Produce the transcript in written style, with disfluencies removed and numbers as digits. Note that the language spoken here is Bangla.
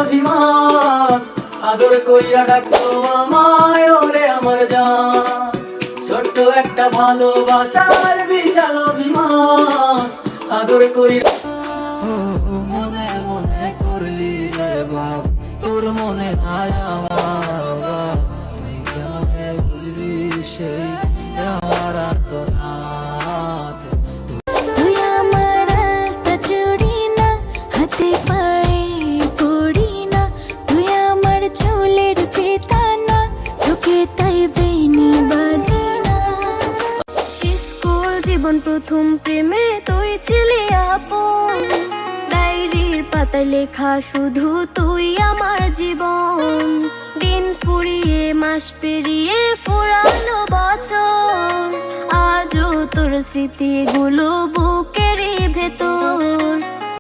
অভিমান, আদর কইরা ডাকতো আমায় ওরে আমার জান। ছোট্ট একটা ভালোবাসার বিশাল অভিমান, আদর কইরা মনে মনে করলি রে বাপ, তোর মনে নাই আমার, তুই কেমনে বুঝবি সেই আমার আর্তনাদ। তুই আমার আলতা চুড়ি না, হাতে পায়ে পড়ি না, তুই আমার চুলের ফিতা না, তোকে তাই বেনি বাঁধি না। স্কুল জীবন প্রথম প্রেমে তুই ছিলি আপন, ডায়েরির পাতায় লেখা শুধু তুই আমার জীবন। দিন ফুরিয়ে মাস পেরিয়ে ফুরালো বছর, আজও তোর স্মৃতিগুলো বুকেরই ভেতর।